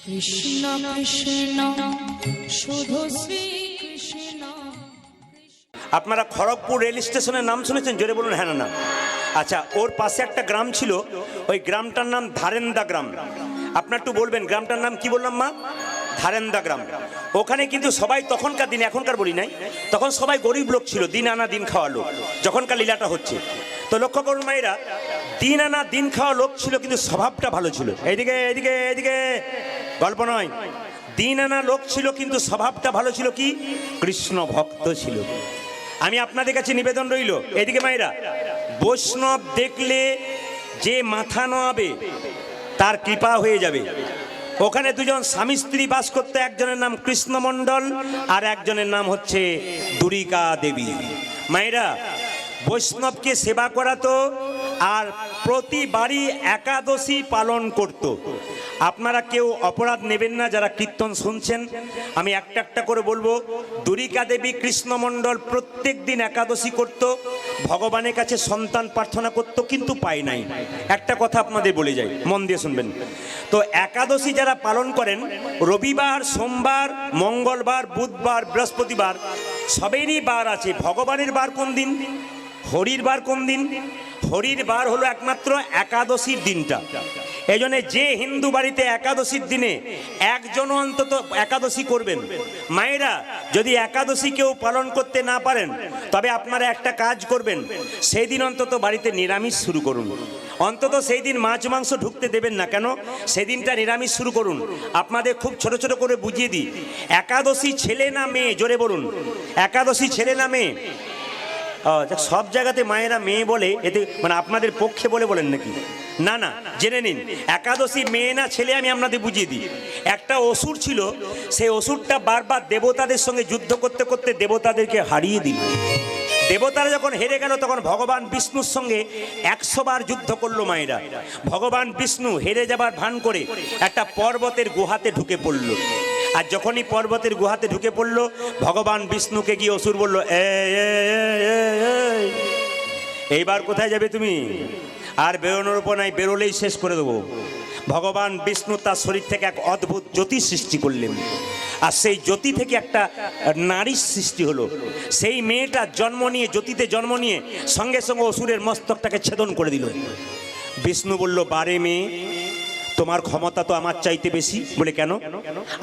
কৃষ্ণ কৃষ্ণ শুধু শ্রী কৃষ্ণ। আপনারা খড়গপুর রেল স্টেশনের নাম শুনেছেন? জোরে বলুন হ্যাঁ না না। আচ্ছা, ওর পাশে একটা গ্রাম ছিল, ওই গ্রামটার নাম ধারেন্দা গ্রাম। আপনার একটু বলবেন গ্রামটার নাম কি? বললাম মা, ধারেন্দা গ্রাম। ওখানে কিন্তু সবাই তখনকার দিনে, এখনকার বলি নাই, তখন সবাই গরিব লোক ছিল, দিন আনা দিন খাওয়া লোক। যখনকার লীলাটা হচ্ছে তো লক্ষ্য করুন মায়েরা, দিন আনা দিন খাওয়া লোক ছিল, কিন্তু স্বভাবটা ভালো ছিল। এইদিকে এইদিকে এইদিকে, গল্প নয়। দিন আনা লোক ছিল কিন্তু স্বভাবটা ভালো ছিল, কি কৃষ্ণ ভক্ত ছিল। আমি আপনাদের কাছে নিবেদন রইল, এদিকে মায়েরা, বৈষ্ণব দেখলে যে মাথা নোয়াবে তার কৃপা হয়ে যাবে। ওখানে দুজন স্বামী স্ত্রী বাস করতে, একজনের নাম কৃষ্ণ মণ্ডল আর একজনের নাম হচ্ছে দুরিকা দেবী। মায়েরা, বৈষ্ণবকে সেবা করাতো আর প্রতিবারই একাদশী পালন করত। আপনারা কেউ অপরাধ নেবেন না যারা কীর্তন শুনছেন, আমি একটা একটা করে বলবো। দুরিকা দেবী কৃষ্ণমণ্ডল প্রত্যেক দিন একাদশী করত, ভগবানের কাছে সন্তান প্রার্থনা করত, কিন্তু পায় নাই। একটা কথা আপনাদের বলে যাই, মন দিয়ে শুনবেন। তো একাদশী যারা পালন করেন, রবিবার, সোমবার, মঙ্গলবার, বুধবার, বৃহস্পতিবার সবেরই বার আছে। ভগবানের বার কোন দিন? হরির বার কোন দিন? হরির বার হলো একমাত্র একাদশীর দিনটা। এই জন্য যে হিন্দু বাড়িতে একাদশীর দিনে একজন অন্তত একাদশী করবেন। মায়েরা, যদি একাদশী কেউ পালন করতে না পারেন, তবে আপনারা একটা কাজ করবেন, সেই দিন অন্তত বাড়িতে নিরামিষ শুরু করুন। অন্তত সেই দিন মাছ মাংস ঢুকতে দেবেন না। কেন? সেদিনটা নিরামিষ শুরু করুন। আপনাদের খুব ছোট ছোট করে বুঝিয়ে দিই, একাদশী ছেলে না মেয়ে? জোরে বলুন, একাদশী ছেলে না মেয়ে? সব জায়গাতে মায়েরা মেয়ে বলে, এতে মানে আপনাদের পক্ষে বলে বলেন নাকি? না না, জেনে নিন, একাদশী মেয়ে না ছেলে আমি আপনাদের বুঝিয়ে দিই। একটা অসুর ছিল, সেই অসুরটা বারবার দেবতাদের সঙ্গে যুদ্ধ করতে করতে দেবতাদেরকে হারিয়ে দিল। দেবতারা যখন হেরে গেল, তখন ভগবান বিষ্ণুর সঙ্গে 100 বার যুদ্ধ করলো মায়েরা। ভগবান বিষ্ণু হেরে যাবার ভান করে একটা পর্বতের গুহাতে ঢুকে পড়ল। আর যখনই পর্বতের গুহাতে ঢুকে পড়ল, ভগবান বিষ্ণুকে গিয়ে অসুর বলল, এইবার কোথায় যাবে তুমি? আর বেরোনোর উপর নাই, বেরোলেই শেষ করে দেবো। ভগবান বিষ্ণু তার শরীর থেকে এক অদ্ভুত জ্যোতি সৃষ্টি করলেন, আর সেই জ্যোতি থেকে একটা নারীর সৃষ্টি হলো। সেই মেয়েটা জন্ম নিয়ে, জ্যোতিতে জন্ম নিয়ে সঙ্গে সঙ্গে অসুরের মস্তকটাকে ছেদন করে দিল। বিষ্ণু বলল, বারে মেয়ে, তোমার ক্ষমতা তো আমার চাইতে বেশি। বলে কেন?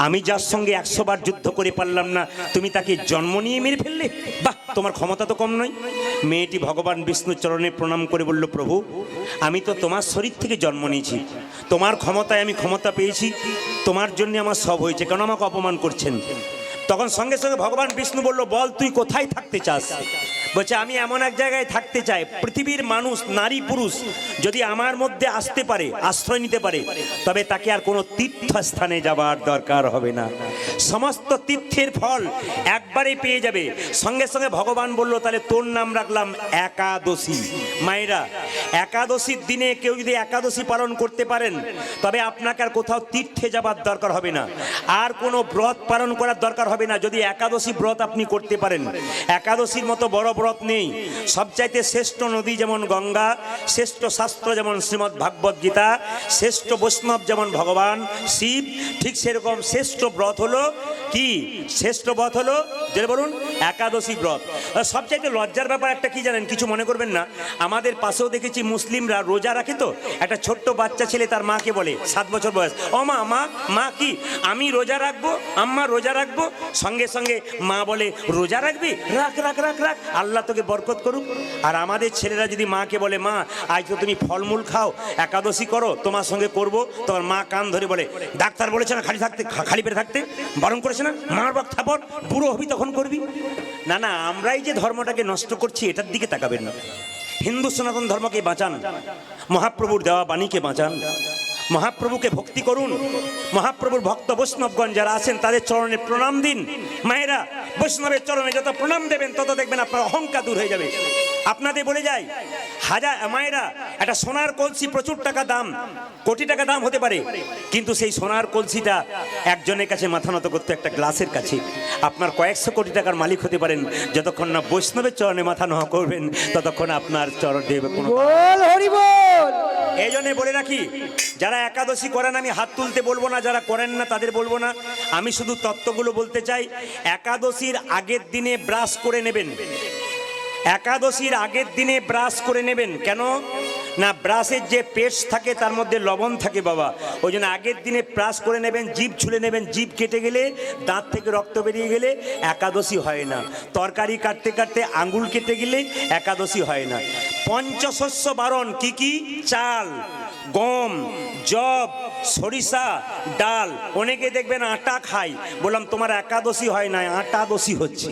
আমি যার সঙ্গে 100 বার যুদ্ধ করে পারলাম না, তুমি তাকে জন্ম নিয়ে মেরে ফেললে? বাহ, তোমার ক্ষমতা তো কম নয়। মেয়েটি ভগবান বিষ্ণুর চরণে প্রণাম করে বলল, প্রভু, আমি তো তোমার শরীর থেকে জন্ম নিয়েছি, তোমার ক্ষমতায় আমি ক্ষমতা পেয়েছি, তোমার জন্য আমার সব হয়েছে, কেন আমাকে অপমান করছেন? তখন সঙ্গে সঙ্গে ভগবান বিষ্ণু বলল, বল তুই কোথায় থাকতে চাস? বলছে, আমি এমন এক জায়গায় থাকতে চাই, পৃথিবীর মানুষ, নারী পুরুষ যদি আমার মধ্যে আসতে পারে, আশ্রয় নিতে পারে, তবে তাকে আর কোনো তীর্থস্থানে যাবার দরকার হবে না, সমস্ত তীর্থের ফল একবারে পেয়ে যাবে। সঙ্গে সঙ্গে ভগবান বলল, তাহলে তোর নাম রাখলাম একাদশী। মায়েরা, একাদশীর দিনে কেউ যদি একাদশী পালন করতে পারেন, তবে আপনাকে আর কোথাও তীর্থে যাবার দরকার হবে না, আর কোনো ব্রত পালন করার দরকার হবে না। যদি একাদশী ব্রত আপনি করতে পারেন, একাদশীর মতো বড় ব্রত নেই। সবচাইতে শ্রেষ্ঠ নদী যেমন গঙ্গা, শ্রেষ্ঠ শাস্ত্র যেমন শ্রীমদ্ ভাগবত গীতা, শ্রেষ্ঠ বৈষ্ণব যেমন ভগবান শিব, ঠিক সেরকম শ্রেষ্ঠ ব্রত হলো কি? শ্রেষ্ঠ ব্রত হলো, যে বলুন, একাদশী ব্রত। সবচাইতে লজ্জার ব্যাপার একটা কি জানেন? কিছু মনে করবেন না, আমাদের পাশেও দেখেছি মুসলিমরা রোজা রাখে। তো একটা ছোট্ট বাচ্চা ছেলে তার মাকে বলে, 7 বছর বয়স, ও মা, মা, মা কি আমি রোজা রাখবো, আম্মা রোজা রাখবো? সঙ্গে সঙ্গে মা বলে, রোজা রাখবি? রাখ রাখ রাখ রাখ, আল্লাহ তোকে বরকত করুক। আর আমাদের ছেলেরা যদি মাকে বলে, মা আজ তো তুমি ফলমূল খাও, একাদশী করো, তোমার সঙ্গে করবো, তোমার মা কান ধরে বলে, ডাক্তার বলেছে না খালি পেটে থাকতে, বারণ করেছে না, মার বাপ থাপড়, বুড়ো হবি তখন করবি। না না, আমরাই যে ধর্মটাকে নষ্ট করছি, এটার দিকে তাকাবেন না। হিন্দু সনাতন ধর্মকে বাঁচান, মহাপ্রভুর দেওয়া বাণীকে বাঁচান, মহাপ্রভুকে ভক্তি করুন। মহাপ্রভুর ভক্ত বৈষ্ণবগণ যারা আছেন, তাদের চরণে প্রণাম দিন। মায়েরা, বৈষ্ণবের চরণে যত প্রণাম দেবেন, তত দেখবেন আপনার অহংকার দূর হয়ে যাবে। আপনাদের বলে যাই, মায়েরা, একটা সোনার কলসি প্রচুর টাকা দাম, কোটি টাকা দাম হতে পারে, কিন্তু সেই সোনার কলসিটা একজনের কাছে মাথা নত করতে, একটা গ্লাসের কাছে। আপনার কয়েকশো কোটি টাকার মালিক হতে পারেন, যতক্ষণ না বৈষ্ণবের চরণে মাথা নত করবেন, ততক্ষণ আপনার চরণ দেবে কোনো। বল হরি বল। এই জন্যে বলে রাখি, যারা একাদশী করেন আমি হাত তুলতে বলবো না, যারা করেন না তাদের বলবো না, আমি শুধু তত্ত্বগুলো বলতে চাই। একাদশীর আগের দিনে ব্রাশ করে নেবেন, একাদশীর আগের দিনে ব্রাশ করে নেবেন। কেন না, ব্রাশের যে পেস্ট থাকে তার মধ্যে লবণ থাকে বাবা, ওই জন্য আগের দিনে ব্রাশ করে নেবেন, জিভ ছুলে নেবেন। জিভ কেটে গেলে, দাঁত থেকে রক্ত বেরিয়ে গেলে একাদশী হয় না। তরকারি কাটতে কাটতে আঙ্গুল কেটে গেলে একাদশী হয় না। পঞ্চশস্য বারণ কি কি? চাল, গম, জব, সরিষা, ডাল। অনেকে দেখবেন আটা খায়, বললাম তোমার একাদশী হয় না, আটা দোষী হচ্ছে।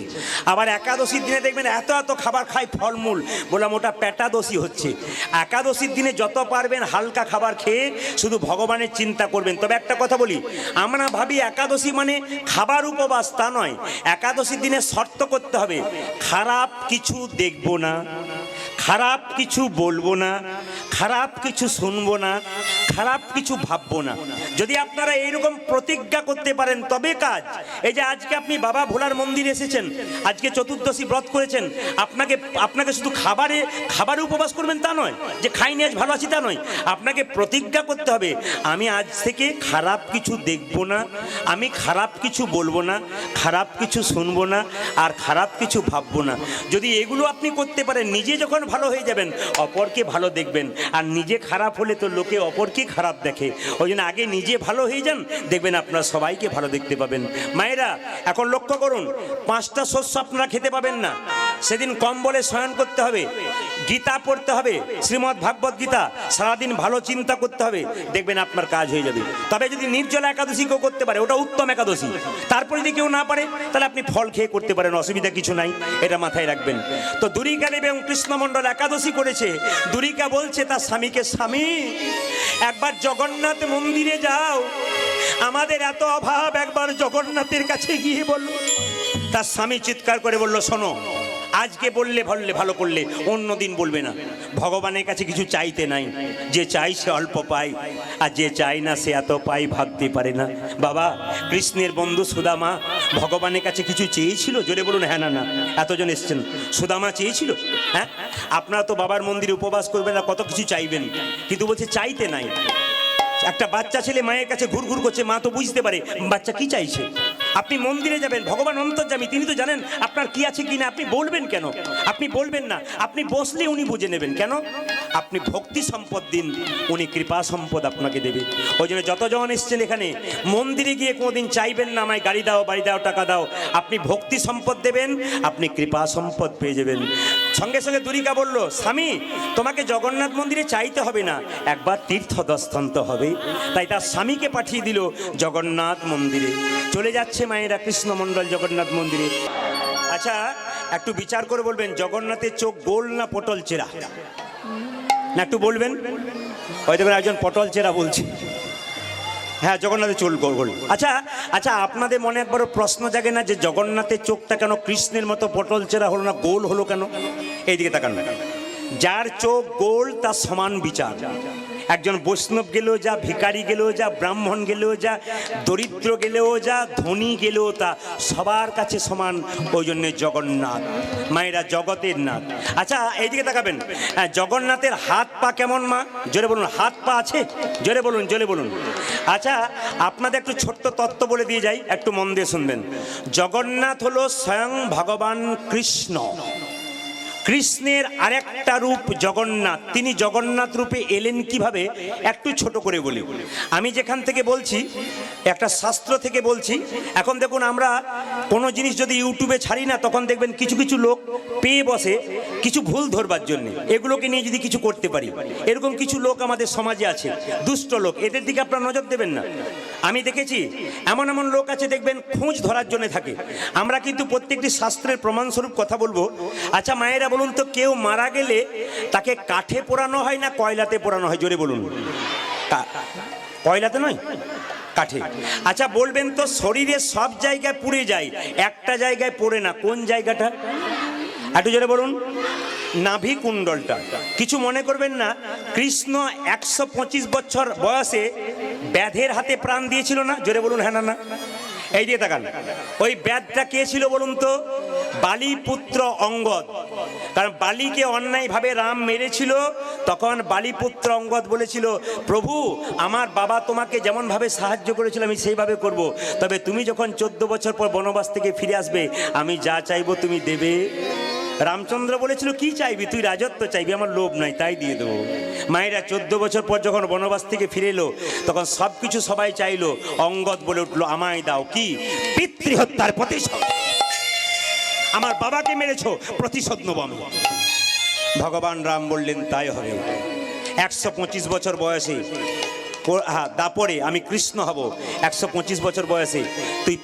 আবার একাদশীর দিনে দেখবেন এত এত খাবার খায়, ফলমূল, বললাম ওটা পেটাদোষী হচ্ছে। একাদশীর দিনে যত পারবেন হালকা খাবার খেয়ে শুধু ভগবানের চিন্তা করবেন। তবে একটা কথা বলি, আমরা ভাবি একাদশী মানে খাবার উপবাস, তা নয়। একাদশীর দিনে শর্ত করতে হবে, খারাপ কিছু দেখবো না, খারাপ কিছু বলবো না, খারাপ কিছু শুনবো না, খারাপ কিছু ভাববো না। যদি আপনারা এইরকম প্রতিজ্ঞা করতে পারেন তবে কাজ। এই যে আজকে আপনি বাবা ভোলার মন্দিরে এসেছেন, আজকে চতুর্দশী ব্রত করেছেন, আপনাকে শুধু খাবারে উপবাস করবেন তা নয়, যে খাইনি আজ ভালো আছি তা নয়। আপনাকে প্রতিজ্ঞা করতে হবে, আমি আজ থেকে খারাপ কিছু দেখবো না, আমি খারাপ কিছু বলবো না, খারাপ কিছু শুনবো না, আর খারাপ কিছু ভাববো না। যদি এগুলো আপনি করতে পারেন, নিজে যখন ভালো হয়ে যাবেন অপরকে ভালো দেখবেন। আর নিজে খারাপ হলে তো লোকে অপরকে খারাপ দেখে। ওই জন্য আগে নিজে ভালো হয়ে যান, দেখবেন আপনারা সবাইকে ভালো দেখতে পাবেন। মায়েরা এখন লক্ষ্য করুন, 5টা শস্য আপনারা খেতে পাবেন না। সেদিন কম্বলে শয়ন করতে হবে, গীতা পড়তে হবে, শ্রীমদ্ ভাগবত গীতা, সারাদিন ভালো চিন্তা করতে হবে, দেখবেন আপনার কাজ হয়ে যাবে। তবে যদি নির্জলা একাদশী কেউ করতে পারে, ওটা উত্তম একাদশী। তারপরে যদি কেউ না পারে, তাহলে আপনি ফল খেয়ে করতে পারেন, অসুবিধা কিছু নাই, এটা মাথায় রাখবেন। তো দুরিকা দেবী এবং কৃষ্ণমণ্ডল একাদশী করেছে। দুরিকা বলছে তার স্বামীকে, স্বামী একবার জগন্নাথ মন্দিরে যাও, আমাদের এত অভাব, একবার জগন্নাথের কাছে গিয়ে বলল। তার স্বামী চিৎকার করে বলল, শোনো, আজকে বললে ভালো করলে, অন্য দিন বলবে না। ভগবানের কাছে কিছু চাইতে নাই, যে চাই সে অল্প পায়, আর যে চাই না সে এত পাই ভাবতে পারে না। বাবা কৃষ্ণের বন্ধু সুদামা ভগবানের কাছে কিছু চেয়েছিল? জোরে বলুন হ্যাঁ না না। এতজন এসছেন, সুদামা চেয়েছিল? হ্যাঁ, আপনারা তো বাবার মন্দিরে উপবাস করবেন না, কত কিছু চাইবেন, কিন্তু বলছে চাইতে নাই। একটা বাচ্চা ছেলে মায়ের কাছে ঘুরঘুর করছে, মা তো বুঝতে পারে বাচ্চা কি চাইছে। আপনি মন্দিরে যাবেন, ভগবান অন্তর্যামী, তিনি তো জানেন আপনার কি আছে কি না। আপনি বলবেন কেন? আপনি বলবেন না, আপনি বসলে উনি বুঝে নেবেন। কেন? আপনি ভক্তি সম্পদ দিন, উনি কৃপা সম্পদ আপনাকে দেবে। ওই জন্য যতজন এসছেন এখানে, মন্দিরে গিয়ে কোনোদিন চাইবেন না আমায় গাড়ি দাও, বাড়ি দাও, টাকা দাও। আপনি ভক্তি সম্পদ দেবেন, আপনি কৃপা সম্পদ পেয়ে যাবেন। সঙ্গে সঙ্গে দুরিকা বলল, স্বামী তোমাকে জগন্নাথ মন্দিরে চাইতে হবে না, একবার তীর্থ দর্শন তো হবে। তাই তার স্বামীকে পাঠিয়ে দিল জগন্নাথ মন্দিরে। চলে যাচ্ছে মায়েরা কৃষ্ণমণ্ডল জগন্নাথ মন্দিরে। আচ্ছা একটু বিচার করে বলবেন, জগন্নাথের চোখ গোল না পটল চেরা? না একটু বলবেন। ওই দেখুন একজন পটল চেরা বলছে। হ্যাঁ, জগন্নাথের চোখ গোল গোল। আচ্ছা আপনাদের মনে একবারও প্রশ্ন জাগে না যে জগন্নাথের চোখটা কেন কৃষ্ণের মতো পটল চেরা হলো না, গোল হলো কেন? এইদিকে তাকান। যার চোখ গোল তার সমান বিচার। একজন বৈষ্ণব গেলেও যা, ভিখারি গেলেও যা, ব্রাহ্মণ গেলেও যা, দরিদ্র গেলেও যা, ধনী গেলেও তা, সবার কাছে সমান। ওই জন্যে জগন্নাথ মায়েরা জগতের নাথ। আচ্ছা এইদিকে তাকাবেন, জগন্নাথের হাত পা কেমন মা? জোরে বলুন, হাত পা আছে? জোরে বলুন, জোরে বলুন। আচ্ছা আপনাদের একটু ছোট্ট তত্ত্ব বলে দিয়ে যাই, একটু মন দিয়ে শুনবেন। জগন্নাথ হলো স্বয়ং ভগবান কৃষ্ণ। কৃষ্ণের আরেকটা রূপ জগন্নাথ। তিনি জগন্নাথ রূপে এলেন কিভাবে, একটু ছোট করে বলি। আমি যেখান থেকে বলছি একটা শাস্ত্র থেকে বলছি। এখন দেখুন, আমরা কোনো জিনিস যদি ইউটিউবে ছাড়ি না, তখন দেখবেন কিছু কিছু লোক পেয়ে বসে কিছু ভুল ধরবার জন্য। এগুলোকে নিয়ে যদি কিছু করতে পারি, এরকম কিছু লোক আমাদের সমাজে আছে, দুষ্ট লোক। এদের দিকে আপনারা নজর দেবেন না। আমি দেখেছি এমন এমন লোক আছে, দেখবেন খোঁজ ধরার জন্য থাকে। আমরা কিন্তু প্রত্যেকটি শাস্ত্রের প্রমাণস্বরূপ কথা বলবো। আচ্ছা মায়েরা বলুন তো, কেউ মারা গেলে তাকে কাঠে পোড়ানো হয় না কয়লাতে পোড়ানো হয়? জোরে বলুন। কয়লাতে নয়, কাঠে। আচ্ছা বলবেন তো, শরীরে সব জায়গায় পুড়ে যায়, একটা জায়গায় পোড়ে না, কোন জায়গাটা? একটু জোরে বলুন। নাভি কুণ্ডলটা। কিছু মনে করবেন না, কৃষ্ণ 125 বছর বয়সে ব্যাধের হাতে প্রাণ দিয়েছিল না? জোরে বলুন হ্যাঁ না না। এই দিয়ে তাকান, ওই ব্যাধটা কে ছিল বলুন তো? বালি পুত্র অঙ্গদ। কারণ বালিকে অন্যায়ভাবে রাম মেরেছিল, তখন বালিপুত্র অঙ্গদ বলেছিল, প্রভু আমার বাবা তোমাকে যেমনভাবে সাহায্য করেছিল আমি সেইভাবে করব, তবে তুমি যখন 14 বছর পর বনবাস থেকে ফিরে আসবে আমি যা চাইবো তুমি দেবে। রামচন্দ্র বলেছিল, কি চাইবি তুই? রাজত্ব চাইবি, আমার লোভ নাই তাই দিয়ে দেবো। মায়েরা 14 বছর পর যখন বনবাস থেকে ফিরে এলো তখন সব কিছু সবাই চাইলো, অঙ্গদ বলে উঠলো, আমায় দাও। কি? পিতৃহত্যার প্রতিশোধ। আমার বাবাকে মেরেছো, প্রতিশোধ নেবো আমি। ভগবান রাম বললেন, তাই হবে। 125 বছর বয়সে দাপরে আমি কৃষ্ণ হব। 125 বছর বয়সে তুই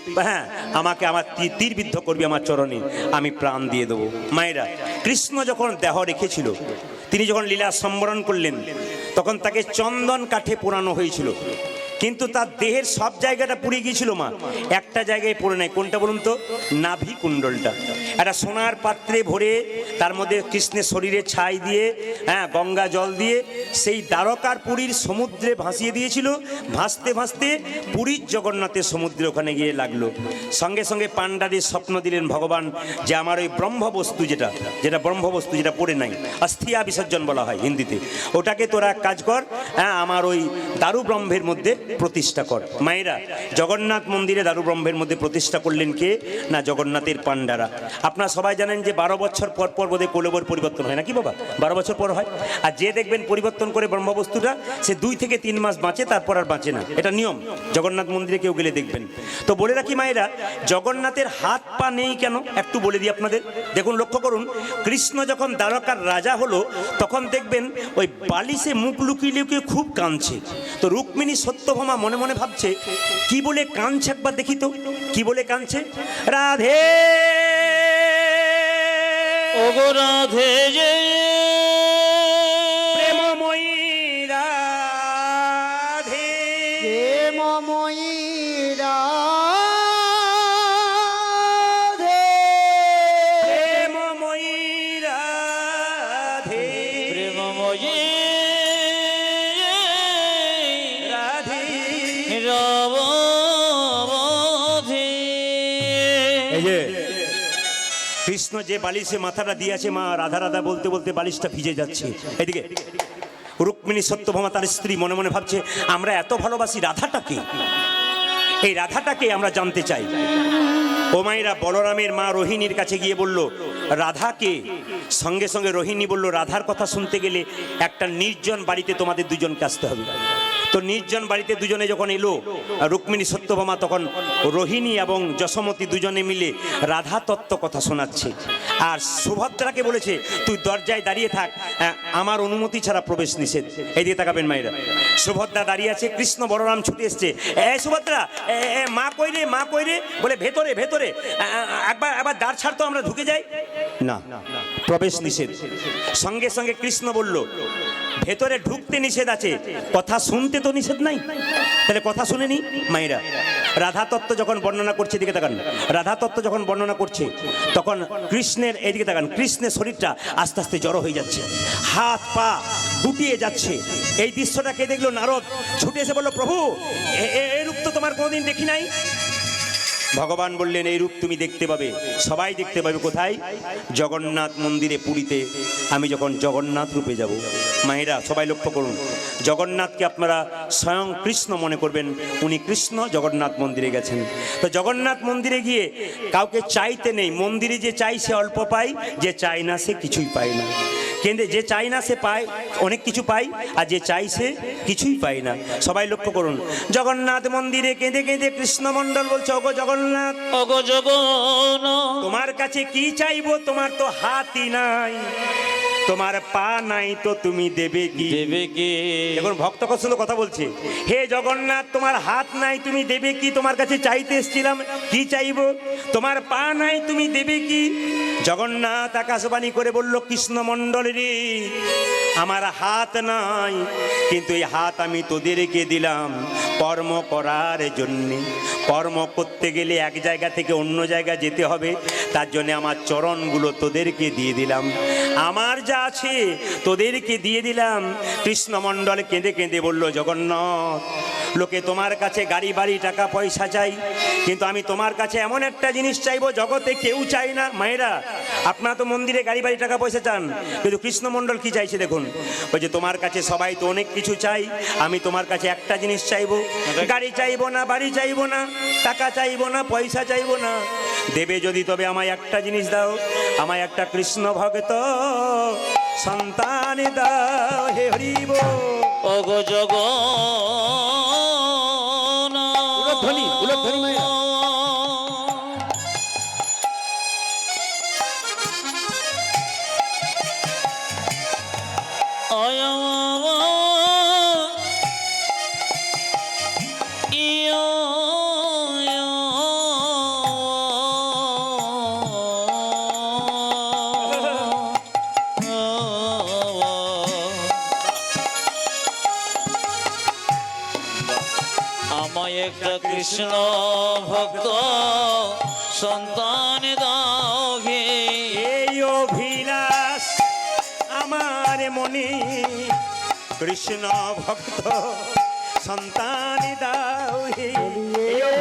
আমাকে আমার তীর বিদ্ধ করবি আমার চরণে, আমি প্রাণ দিয়ে দেবো। মায়েরা, কৃষ্ণ যখন দেহ রেখেছিল, তিনি যখন লীলা সম্বরণ করলেন তখন তাকে চন্দন কাঠে পোড়ানো হয়েছিল, কিন্তু তার দেহের সব জায়গাটা পুড়ে গিয়েছিল মা, একটা জায়গায় পড়ে নাই। কোনটা বলুন তো? নাভি কুণ্ডলটা। একটা সোনার পাত্রে ভরে তার মধ্যে কৃষ্ণের শরীরে ছাই দিয়ে গঙ্গা জল দিয়ে সেই দ্বারকার পুরীর সমুদ্রে ভাসিয়ে দিয়েছিল। ভাসতে ভাসতে পুরীর জগন্নাথের সমুদ্রে ওখানে গিয়ে লাগলো। সঙ্গে সঙ্গে পাণ্ডাদের স্বপ্ন দিলেন ভগবান যে আমার ওই ব্রহ্মবস্তু যেটা ব্রহ্মবস্তু যেটা পড়ে নাই, অস্থিয়া বিসর্জন বলা হয় হিন্দিতে, ওটাকে তোরা কাজ কর, আমার ওই দারু ব্রহ্মের মধ্যে প্রতিষ্ঠা কর। মায়েরা, জগন্নাথ মন্দিরে দারু ব্রহ্মের মধ্যে প্রতিষ্ঠা করলেন কে? না, জগন্নাথের পাণ্ডারা। আপনারা সবাই জানেন যে 12 বছর পর পর বোধহয় কোলবর পরিবর্তন হয় নাকি বাবা? 12 বছর পর হয়। আর যে দেখবেন পরিবর্তন করে ব্রহ্মবস্তুটা, সে 2 থেকে 3 মাস বাঁচে, তারপর আর বাঁচে না। এটা নিয়ম, জগন্নাথ মন্দিরে কেউ গেলে দেখবেন। তো বলে রাখি মায়েরা, জগন্নাথের হাত পা নেই কেন একটু বলে দিই আপনাদের। দেখুন, লক্ষ্য করুন, কৃষ্ণ যখন দ্বারকার রাজা হলো তখন দেখবেন ওই বালিশে মুখ লুকিয়ে লুকিয়ে খুব কাঁদছে। তো রুক্মিণী সত্যভামা মনে মনে ভাবছে, কি বলে কাঁদছে একবার দেখি তো, কি বলে কাঁদছে? রাধে ওগো রাধে যে প্রেমময়ী রাধে, প্রেমময়ী রাধে, প্রেমময়ী রাধে, প্রেমময়ী রাধে। রাধে। এই যে কৃষ্ণ যে বালিশে মাথাটা দিয়েছে, মা রাধা রাধা বলতে বলতে বালিশটা ভিজে যাচ্ছে। এদিকে রুক্মিণী সত্যভামা তার স্ত্রী মনে মনে ভাবছে, আমরা এত ভালোবাসি রাধাটাকে, এই রাধাটাকে আমরা জানতে চাই। ও মায়েরা, বলরামের মা রোহিণীর কাছে গিয়ে বলল, রাধাকে। সঙ্গে সঙ্গে রোহিণী বলল, রাধার কথা শুনতে গেলে একটা নির্জন বাড়িতে তোমাদের দুজনকে আসতে হবে। তো নির্জন বাড়িতে দুজনে যখন এলো রুক্মিণী সত্যভামা, তখন রোহিণী এবং যশোমতী দুজনে মিলে রাধা তত্ত্ব কথা শোনাচ্ছে। আর সুভদ্রাকে বলেছে, তুই দরজায় দাঁড়িয়ে থাক, আমার অনুমতি ছাড়া প্রবেশ নিষেধ। এই দিয়ে তাকাবেন মায়েরা, সুভদ্রা দাঁড়িয়ে আছে, কৃষ্ণ বলরাম ছুটে এসছে। সুভদ্রা, মা কই রে, মা কই রে? বলে, ভেতরে ভেতরে, একবার দ্বার ছাড় তো, আমরা ঢুকে যাই। না, প্রবেশ নিষেধ। সঙ্গে সঙ্গে কৃষ্ণ বলল, ভেতরে ঢুকতে নিষেধ আছে, কথা শুনতে তো নিষেধ নাই। তাহলে কথা শুনে নি। মায়েরা, রাধা তত্ত্ব যখন বর্ণনা করছে, এদিকে তাকান, রাধা তত্ত্ব যখন বর্ণনা করছে তখন কৃষ্ণের, এদিকে তাকান, কৃষ্ণের শরীরটা আস্তে আস্তে জড়ো হয়ে যাচ্ছে, হাত পা গুটিয়ে যাচ্ছে। এই দৃশ্যটাকে দেখলো নারদ, ছুটে এসে বলল, প্রভু এই রূপ তো তোমার কোনোদিন দেখি নাই। ভগবান বললেন, এই রূপ তুমি দেখতে পাবে, সবাই দেখতে পাবে। কোথায়? জগন্নাথ মন্দিরে পুরীতে আমি যখন জগন্নাথ রূপে যাব। মায়েরা, সবাই লক্ষ্য করুন, জগন্নাথকে আপনারা স্বয়ং কৃষ্ণ মনে করবেন, উনি কৃষ্ণ জগন্নাথ মন্দিরে গেছেন। তো জগন্নাথ মন্দিরে গিয়ে কাউকে চাইতে নেই, মন্দিরে যে চাই সে অল্প পায়, যে চায় না সে কিছুই পায় না। কিন্তু যে চাই না সে পায়, অনেক কিছু পায়, আর যে চাই সে কিছুই পায় না। সবাই লক্ষ্য করুন, জগন্নাথ মন্দিরে কেঁদে কেঁদে কৃষ্ণমণ্ডল বলছে, ওগো জগন্নাথ, ওগো জগন্নাথ, তোমার কাছে কি চাইবো? তোমার তো হাতই নাই, তোমার পা নাই, তো তুমি দেবে কি? দেবে কে? এখন ভক্ত কৌশল কথা বলছে, হে জগন্নাথ, তোমার হাত নাই, তুমি দেবে কি? তোমার কাছে চাইতে এসেছিলাম, কি চাইবো? তোমার পা নাই, তুমি দেবে কি? জগন্নাথ আকাশবাণী করে বলল, কৃষ্ণমণ্ডল রে, আমার হাত নাই, কিন্তু এই হাত আমি তোদেরকে দিলাম কর্ম করার জন্যে। কর্ম করতে গেলে এক জায়গা থেকে অন্য জায়গা যেতে হবে, তার জন্য আমার চরণগুলো তোদেরকে দিয়ে দিলাম। আমার যা আছে তোদেরকে দিয়ে দিলাম। কৃষ্ণমণ্ডল কেঁদে কেঁদে বলল, জগন্নাথ, লোকে তোমার কাছে গাড়ি বাড়ি টাকা পয়সা চাই, কিন্তু আমি তোমার কাছে এমন একটা জিনিস চাইবো জগতে কেউ চাই না। মায়েরা, আপনারা তো মন্দিরে গাড়ি বাড়ি টাকা পয়সা চান, কিন্তু কৃষ্ণমণ্ডল কি চাইছে দেখুন, বলছে তোমার কাছে সবাই তো অনেক কিছু চাই, আমি তোমার কাছে একটা জিনিস চাইবো। গাড়ি চাইবো না, বাড়ি চাইবো না, টাকা চাইবো না, পয়সা চাইবো না, দেবে যদি তবে আমায় একটা জিনিস দাও, আমায় একটা কৃষ্ণ ভক্ত সন্তান দাও। হে হরিব ওগো জগন্নাথ, উলধ্বনি, উলধ্বনি মায়েরা। আমায় একটা কৃষ্ণ ভক্ত সন্তান দাও হে। এই অভিলাষ আমার মনে, কৃষ্ণ ভক্ত সন্তান দাও হে।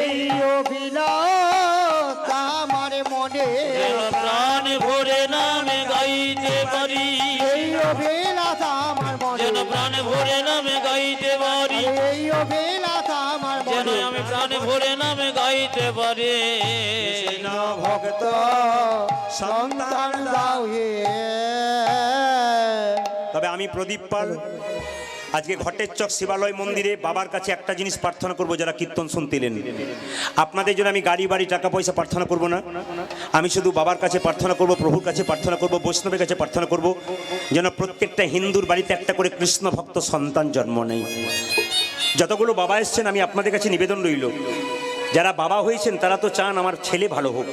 এই অভিলাষ আমার মনে, যেন প্রাণ ভরে নামে গাইতে পারি, এই অভিলাষ আমার মনে, যেন প্রাণ ভরে নামে গাইতে পারি, এই অভিলাষ আমার যেন মনে, আমি প্রাণ ভরে নামে গাইতে পারি। কৃষ্ণ ভক্ত সন্তান দাও। দাও হে। তবে আমি প্রদীপ পাল আজকে ঘটেরচক শিবালয় মন্দিরে বাবার কাছে একটা জিনিস প্রার্থনা করব, যারা কীর্তন শুনতিলেন, আপনাদের জন্য আমি গাড়ি বাড়ি টাকা পয়সা প্রার্থনা করব না। আমি শুধু বাবার কাছে প্রার্থনা করব, প্রভুর কাছে প্রার্থনা করব, বৈষ্ণবের কাছে প্রার্থনা করব, যেন প্রত্যেকটা হিন্দুর বাড়িতে একটা করে কৃষ্ণ ভক্ত সন্তান জন্ম নেয়। যতগুলো বাবা এসছেন, আমি আপনাদের কাছে নিবেদন রইল, যারা বাবা হয়েছেন তারা তো চান আমার ছেলে ভালো হোক,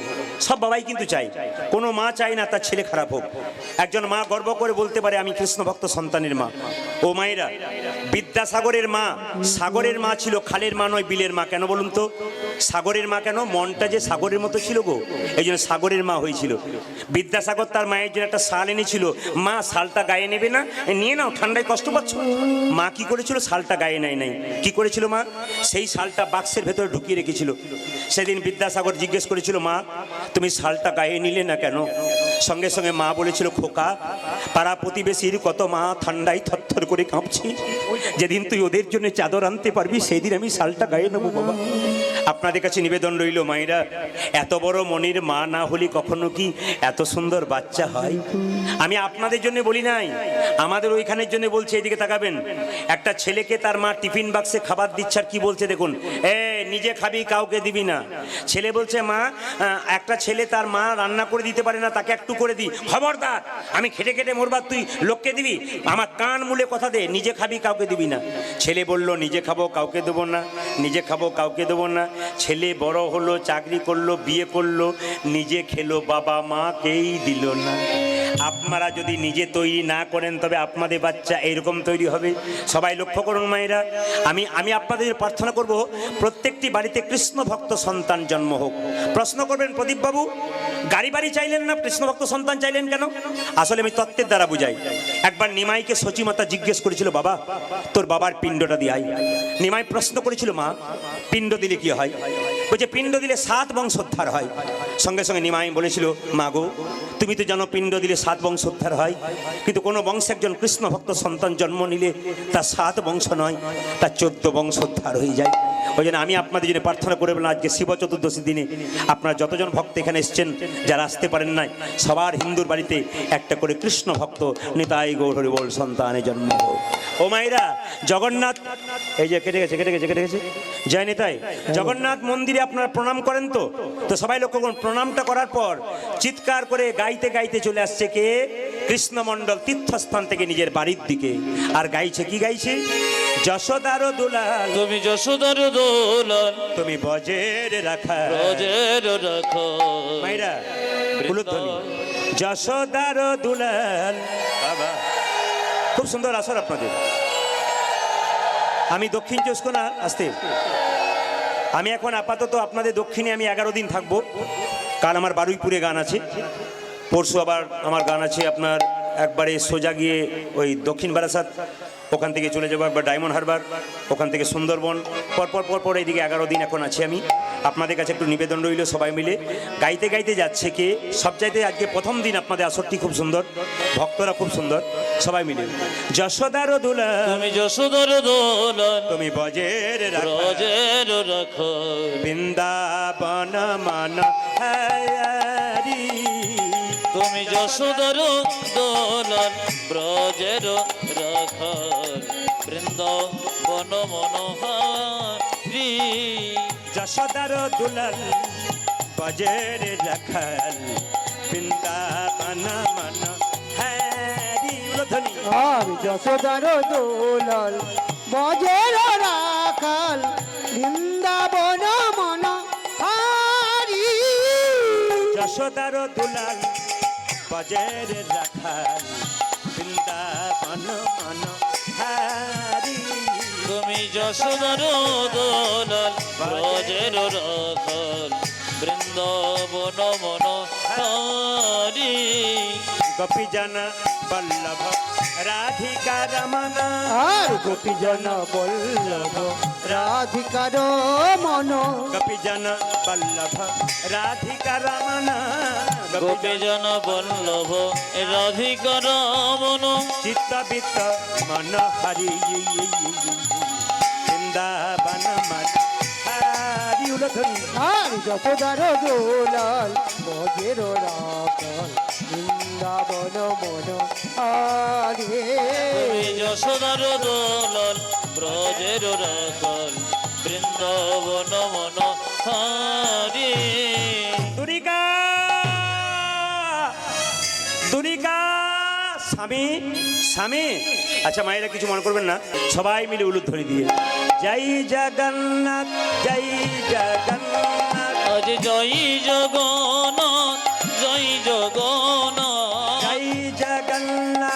সব বাবাই কিন্তু চাই, কোনো মা চায় না তার ছেলে খারাপ হোক। একজন মা গর্ব করে বলতে পারে আমি কৃষ্ণ ভক্ত সন্তানের মা। ও মায়েরা, বিদ্যাসাগরের মা সাগরের মা ছিল, খালের মা নয়, বিলের মা। কেন বলুন তো সাগরের মা কেন? মনটা যে সাগরের মতো ছিল গো, এই জন্য সাগরের মা হয়েছিল। বিদ্যাসাগর তার মায়ের জন্য একটা শাল এনেছিল, মা শালটা গায়ে নেবে না, নিয়ে নাও, ঠান্ডায় কষ্ট পাচ্ছ। মা কি করেছিল? শালটা গায়ে নেয় নাই। কি করেছিল মা? সেই শালটা বাক্সের ভেতরে ঢুকিয়ে রেখেছিল। সেদিন বিদ্যাসাগর জিজ্ঞেস করেছিল, মা তুমি শালটা গায়ে নিলে না কেন? সঙ্গে সঙ্গে মা বলেছিল, খোকা, পাড়া প্রতিবেশীর কত মা ঠান্ডায় থরথর করে কাঁপছে, যেদিন তুই ওদের জন্য চাদর আনতে পারবি সেই দিন আমি শালটা গায়ে নেবো বাবা। আপনাদের কাছে নিবেদন রইল মায়েরা, এত বড় মনের মা না হলে কখনো কি এত সুন্দর বাচ্চা হয়? আমি আপনাদের জন্য বলি নাই, আমাদের ওইখানের জন্য বলছি। এদিকে তাকাবেন, একটা ছেলেকে তার মা টিফিন বাক্সে খাবার দিচ্ছে, আর কি বলছে দেখুন, নিজে খাবি কাউকে দিবি না। ছেলে বলছে, মা একটা ছেলে তার মা রান্না করে দিতে পারে না, তাকে একটু করে দি। খবরদার, আমি খেটে খেটে মরবার, তুই লোককে দিবি? আমার কান মুলে কথা দে, নিজে খাবি কাউকে দিবি না। ছেলে বলল, নিজে খাবো কাউকে দেবো না, নিজে খাবো কাউকে দেবো না। ছেলে বড় হলো, চাকরি করলো, বিয়ে করলো, নিজে খেলো, বাবা মা কেই দিল না। আপনারা যদি নিজে তৈরি না করেন তবে আপনাদের বাচ্চা এরকম তৈরি হবে। সবাই লক্ষ্য করুন মায়েরা, আমি আপনাদের প্রার্থনা করব প্রত্যেকটি বাড়িতে কৃষ্ণ ভক্ত সন্তান জন্ম হোক। প্রশ্ন করবেন, প্রদীপ বাবু গাড়ি বাড়ি চাইলেন না, কৃষ্ণ ভক্ত সন্তান চাইলেন কেন? আসলে আমি তত্ত্বের দ্বারা বুঝাই। একবার নিমাইকে সচিমাতা জিজ্ঞেস করেছিল, বাবা তোর বাবার পিণ্ডটা দিয়াই। নিমাই প্রশ্ন করেছিল, মা পিণ্ড দিলে কি হয়? বলছে, পিণ্ড দিলে 7 বংশোদ্ধার হয়। সঙ্গে সঙ্গে নিমাই বলেছিল, মা গো তুমি তো জানো পিণ্ড দিলে 7 বংশোদ্ধার হয়, কিন্তু কোনো বংশে একজন কৃষ্ণ ভক্ত সন্তান জন্ম নিলে তার 7 বংশ নয়, তার 14 বংশোদ্ধার হয়ে যায়। ওই জন্য আমি আপনাদের জন্য প্রার্থনা করে বললাম, আজকে শিব চতুর্দশীর দিনে আপনারা যতজন ভক্ত এখানে এসছেন, যারা আসতে পারেন নাই, সবার হিন্দুর বাড়িতে একটা করে কৃষ্ণ ভক্ত নিতাই গৌর হরি বল সন্তানের জন্ম হোক। ও মায়েরা, জগন্নাথ এই যে কেটে গেছে জয় নিতাই, জগন্নাথ মন্দিরে আপনারা প্রণাম করেন তো? তো সবাই লক্ষ্য করুন, প্রণামটা করার পর চিৎকার করে গাইতে গাইতে চলে আসছে কে? কৃষ্ণমণ্ডল তীর্থস্থান থেকে নিজের বাড়ির দিকে। আর গাইছে, কি গাইছে? যশোদার দুলাল তুমি যশোদার দোলাল, তুমি বজের রাখা, রোজের রাখো। মায়েরা উলুধ্বনি, যশোদার দুলাল বাবা খুব সুন্দর আসর আপনাদের। আমি দক্ষিণ চস্কোনা আসতে, আমি এখন আপাতত আপনাদের দক্ষিণে আমি 11 দিন থাকবো। কাল আমার বারুইপুরে গান আছে, পরশু আবার আমার গান আছে আপনার একবারে সোজা গিয়ে ওই দক্ষিণ বারাসাত, ওখান থেকে চলে যাবো একবার ডায়মন্ড হারবার, ওখান থেকে সুন্দরবন, পর এইদিকে 11 দিন এখন আছে। আমি আপনাদের কাছে একটু নিবেদন রইল, সবাই মিলে গাইতে গাইতে যাচ্ছে কে সবচাইতে আজকে প্রথম দিন আপনাদের আসরটি খুব সুন্দর, ভক্তরা খুব সুন্দর, সবাই মিলে যশোদার দুলা তুমি যশোদার দোলন তুমি বজের ব্রজের রাখো বৃন্দাবন মান হারি। তুমি যশোদার দোলন ব্রজের রাখো বৃন্দাবন মনোহারি। যশোদার দুলাল বজের রাখাল বৃন্দাবন মান হারি। ধ্বনি আর যশোদার দোলাল বজের রাখাল বৃন্দাবন মন হারি। যশোদার দুলাল বজের রাখাল বৃন্দাবন মান হারি। তুমি যশোদার দোলন ব্রজের রাখল বৃন্দাবন মনোহারি। গোপীজন বল্লভ রাধিকা রমনা আর গোপীজন বল্লভ রাধিকার মন গোপীজন বল্লভ রাধিকা রমনা গোপীজন বল্লভ রাধিকার মন চিত্তবিত্ত মন হরি বৃন্দাবন মন হরি। উলধ্বনি আর যশোদার দোলাল বজের রাখাল বৃন্দাবন মন হারি। তুমি যশোদার দোলন ব্রজের রাখল বৃন্দাবন মনোহারি। দুর্গা দুর্গা স্বামী স্বামী। আচ্ছা মায়েরা কিছু মনে করবেন না, সবাই মিলে উলুধ্বনি দিয়ে জয় জগন্নাথ জয় জগন্নাথ আজ জয় জগন্নাথ জয় জগন্নাথ জয় জগন্নাথ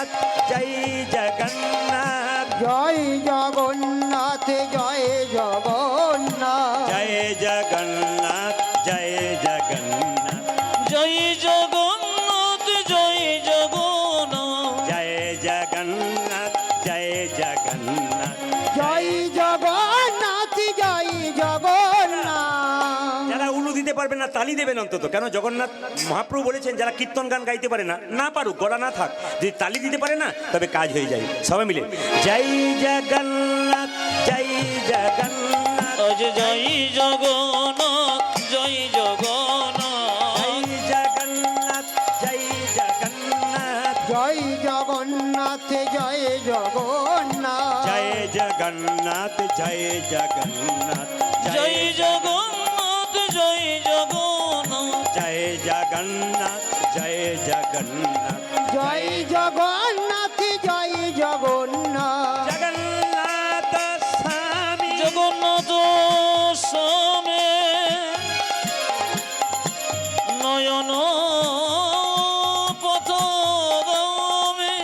জয় জগন্নাথ জয় জগন্নাথ জয় জগন্নাথ জয় জগন্নাথ জয় জগন্নাথ জয় জগন্নাথ জয় জগন্নাথ জয় জগন্নাথ জয় জগন্নাথ। জয় জগন্নাথ জয় জগন্নাথ। যারা উলু দিতে পারবেন না তালি দেবেন অন্তত, কেন জগন্নাথ মহাপ্রভু বলেছেন যারা কীর্তন গান গাইতে পারে না, না পারুক, গলা না থাক, যদি তালি দিতে পারে না তবে কাজ হয়ে যায়। সবাই মিলে জয় জগন্নাথ জয় জগন্নাথ আজ জয় জগন্নাথ জয় জগন্নাথ জয় জগন্নাথ জয় জগন্নাথ জয় জগন্নাথ জয় জগন্নাথ জয় জগন্নাথ জয় জগন্নাথ জয় জগন্নাথ জয় জগন্নাথ জয় জগন্নাথ জয় জগন্নাথ জয় জগন্নাথ জয় জগন্নাথ জগন্নাথ স্বামী জগন্নাথ স্বামী নয়ন পথগামী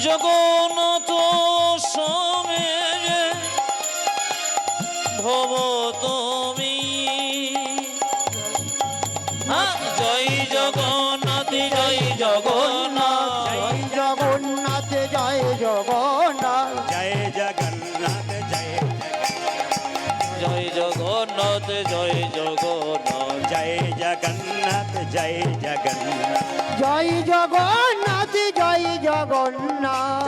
জগন্নাথ স্বামী ভব তুমি জয় জগন্নাথ জয় জগন্নাথ জয় জগন্নাথ জয় জগন্নাথ জয় জগন্নাথ জয় জয় জগন্নাথ জয় জগন্নাথ জয় জগন্নাথ জয় জগন্নাথ জয় জগন্নাথ জয় জগন্নাথ